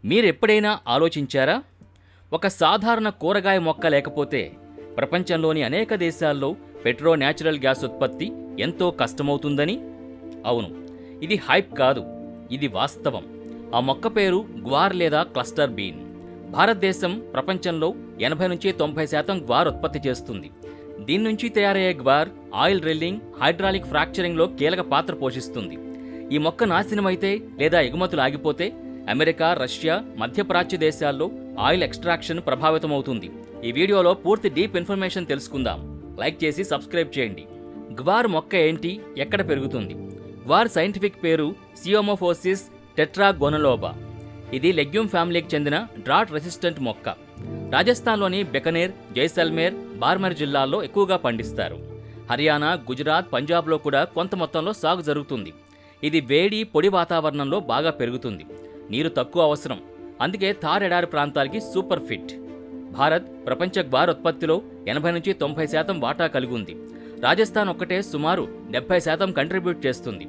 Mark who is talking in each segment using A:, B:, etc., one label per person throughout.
A: మీరెప్పుడైనా ఆలోచించారా? ఒక సాధారణ కూరగాయ మొక్క లేకపోతే ప్రపంచంలోని అనేక దేశాల్లో న్యాచురల్ గ్యాస్ ఉత్పత్తి ఎంతో కష్టమవుతుందని? అవును, ఇది హైప్ కాదు, ఇది వాస్తవం. ఆ మొక్క పేరు గ్వార్ లేదా క్లస్టర్ బీన్. భారతదేశం ప్రపంచంలో 80-90% గ్వార్ ఉత్పత్తి చేస్తుంది. దీని నుంచి తయారయ్యే గ్వార్ ఆయిల్ డ్రిల్లింగ్, హైడ్రాలిక్ ఫ్రాక్చరింగ్లో కీలక పాత్ర పోషిస్తుంది. ఈ మొక్క నాశనమైతే లేదా ఎగుమతులు ఆగిపోతే అమెరికా, రష్యా, మధ్యప్రాచ్య దేశాల్లో ఆయిల్ ఎక్స్ట్రాక్షన్ ప్రభావితమవుతుంది. ఈ వీడియోలో పూర్తి డీప్ ఇన్ఫర్మేషన్ తెలుసుకుందాం. లైక్ చేసి సబ్స్క్రైబ్ చేయండి. గ్వార్ మొక్క ఏంటి, ఎక్కడ పెరుగుతుంది? గ్వార్ సైంటిఫిక్ పేరు సియోమోఫోసిస్ టెట్రాగోనలోబా. ఇది లెగ్యూమ్ ఫ్యామిలీకి చెందిన డ్రాట్ రెసిస్టెంట్ మొక్క. రాజస్థాన్లోని బికనేర్, జైసల్మేర్, బార్మర్ జిల్లాల్లో ఎక్కువగా పండిస్తారు. హర్యానా, గుజరాత్, పంజాబ్లో కూడా కొంత మొత్తంలో సాగు జరుగుతుంది. ఇది వేడి, పొడి వాతావరణంలో బాగా పెరుగుతుంది. నీరు తక్కువ అవసరం, అందుకే థార్ ఎడారి ప్రాంతాలకి సూపర్ ఫిట్. భారత్ ప్రపంచ గ్వార్ ఉత్పత్తిలో 80-90% వాటా కలిగి ఉంది. రాజస్థాన్ ఒక్కటే సుమారు 70% కంట్రిబ్యూట్ చేస్తుంది.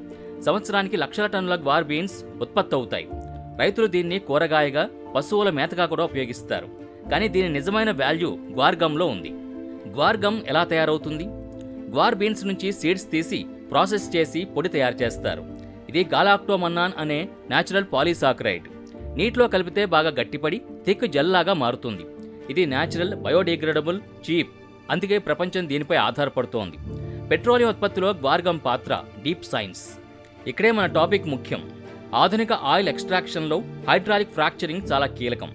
A: సంవత్సరానికి లక్షల టన్నుల గ్వార్ బీన్స్ ఉత్పత్తి అవుతాయి. రైతులు దీన్ని కూరగాయగా, పశువుల మేతగా కూడా ఉపయోగిస్తారు. కానీ దీని నిజమైన వాల్యూ గ్వార్ గమ్లో ఉంది. గ్వార్ గమ్ ఎలా తయారవుతుంది? గ్వార్ బీన్స్ నుంచి సీడ్స్ తీసి ప్రాసెస్ చేసి పొడి తయారు చేస్తారు. ఇది గాలాక్టోమన్నాన్ అనే న్యాచురల్ పాలీసాకరైడ్. నీటిలో కలిపితే బాగా గట్టిపడి థిక్ జెల్లాగా మారుతుంది. ఇది న్యాచురల్, బయోడిగ్రేడబుల్, చీప్. అందుకే ప్రపంచం దీనిపై ఆధారపడుతోంది. పెట్రోలియం ఉత్పత్తిలో గ్వార్ గమ్ పాత్ర డీప్ సైన్స్. ఇక్కడే మన టాపిక్ ముఖ్యం. ఆధునిక ఆయిల్ ఎక్స్ట్రాక్షన్లో హైడ్రాలిక్ ఫ్రాక్చరింగ్ చాలా కీలకం.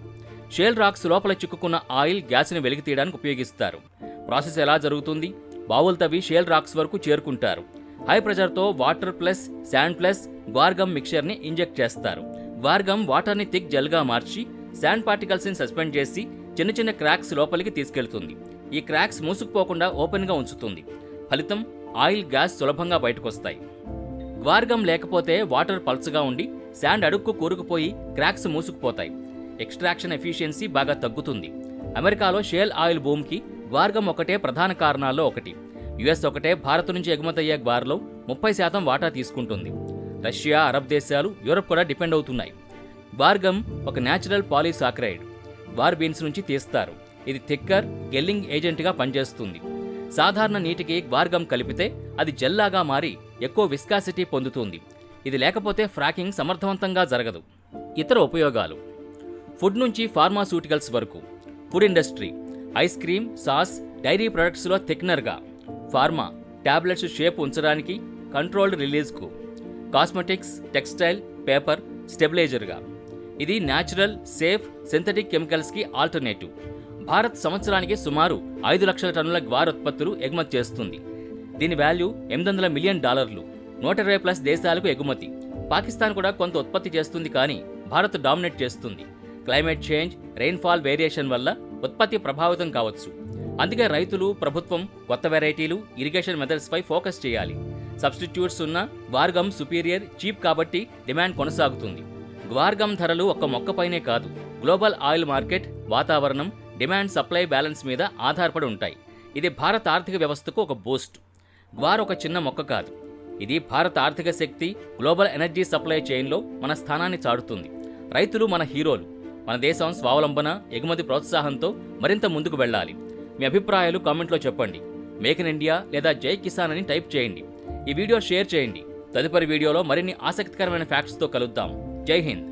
A: షేల్ రాక్స్ లోపల చిక్కుకున్న ఆయిల్ గ్యాస్ని వెలికి తీయడానికి ఉపయోగిస్తారు. ప్రాసెస్ ఎలా జరుగుతుంది? బావులు తవ్వి షేల్ రాక్స్ వరకు చేరుకుంటారు. హై ప్రెజర్తో water plus sand plus guar gum మిక్చర్ని ఇంజెక్ట్ చేస్తారు. గ్వార్ గమ్ వాటర్ని థిక్ జెల్గా మార్చి శాండ్ పార్టికల్స్ని సస్పెండ్ చేసి చిన్న చిన్న క్రాక్స్ లోపలికి తీసుకెళ్తుంది. ఈ క్రాక్స్ మూసుకుపోకుండా ఓపెన్గా ఉంచుతుంది. ఫలితం ఆయిల్, గ్యాస్ సులభంగా బయటకొస్తాయి. గ్వార్ గమ్ లేకపోతే వాటర్ పల్చగా ఉండి శాండ్ అడుక్కు కూరుకుపోయి క్రాక్స్ మూసుకుపోతాయి. ఎక్స్ట్రాక్షన్ ఎఫిషియన్సీ బాగా తగ్గుతుంది. అమెరికాలో షేల్ ఆయిల్ భూమికి గ్వార్ గమ్ ఒకటే ప్రధాన కారణాల్లో ఒకటి. యుఎస్ ఒకటే భారత్ నుంచి ఎగుమతయ్యే గ్వార్లో 30% వాటా తీసుకుంటుంది. రష్యా, అరబ్ దేశాలు, యూరప్ కూడా డిపెండ్ అవుతున్నాయి. గ్వార్ గమ్ ఒక న్యాచురల్ పాలీసాకరైడ్. గ్వార్ బీన్స్ నుంచి తీస్తారు. ఇది థిక్కర్, గెల్లింగ్ ఏజెంట్గా పనిచేస్తుంది. సాధారణ నీటికి గ్వార్ గమ్ కలిపితే అది జెల్లాగా మారి ఎక్కువ విస్కాసిటీ పొందుతుంది. ఇది లేకపోతే ఫ్రాకింగ్ సమర్థవంతంగా జరగదు. ఇతర ఉపయోగాలు: ఫుడ్ నుంచి ఫార్మాస్యూటికల్స్ వరకు. Food industry, ice cream, sauce, dairy ప్రొడక్ట్స్లో థిక్నర్గా. ఫార్మా, టాబ్లెట్స్ షేప్ ఉంచడానికి, కంట్రోల్డ్ రిలీజ్కు. కాస్మెటిక్స్, టెక్స్టైల్, పేపర్, స్టెబిలైజర్గా. ఇది న్యాచురల్, సేఫ్, సింథటిక్ కెమికల్స్కి ఆల్టర్నేటివ్. భారత్ సంవత్సరానికి సుమారు 5 లక్షల టన్నుల గ్వార్ ఉత్పత్తులు ఎగుమతి చేస్తుంది. దీని వాల్యూ $800 మిలియన్. 120+ దేశాలకు ఎగుమతి. పాకిస్తాన్ కూడా కొంత ఉత్పత్తి చేస్తుంది, కానీ భారత్ డామినేట్ చేస్తుంది. క్లైమేట్ చేంజ్, రెయిన్ఫాల్ వేరియేషన్ వల్ల ఉత్పత్తి ప్రభావితం కావచ్చు. అందుకే రైతులు, ప్రభుత్వం కొత్త వెరైటీలు, ఇరిగేషన్ మెథడ్స్పై ఫోకస్ చేయాలి. సబ్స్టిట్యూట్స్ ఉన్న గ్వార్ గమ్ సుపీరియర్, చీప్ కాబట్టి డిమాండ్ కొనసాగుతుంది. గ్వార్ గమ్ ధరలు ఒక్క మొక్కపైనే కాదు, గ్లోబల్ ఆయిల్ మార్కెట్, వాతావరణం, డిమాండ్ సప్లై బ్యాలెన్స్ మీద ఆధారపడి ఉంటాయి. ఇది భారత ఆర్థిక వ్యవస్థకు ఒక బూస్ట్. గ్వార్ ఒక చిన్న మొక్క కాదు, ఇది భారత ఆర్థిక శక్తి, గ్లోబల్ ఎనర్జీ సప్లై చైన్లో మన స్థానాన్ని చాటుతుంది. రైతులు మన హీరోలు. మన దేశం స్వావలంబన, ఎగుమతి ప్రోత్సాహంతో మరింత ముందుకు వెళ్ళాలి. మీ అభిప్రాయాలు కామెంట్లో చెప్పండి. మేక్ ఇన్ ఇండియా లేదా జై కిసాన్ అని టైప్ చేయండి. ఈ వీడియో షేర్ చేయండి. తదుపరి వీడియోలో మరిన్ని ఆసక్తికరమైన ఫ్యాక్ట్స్తో కలుద్దాం. జై హింద్.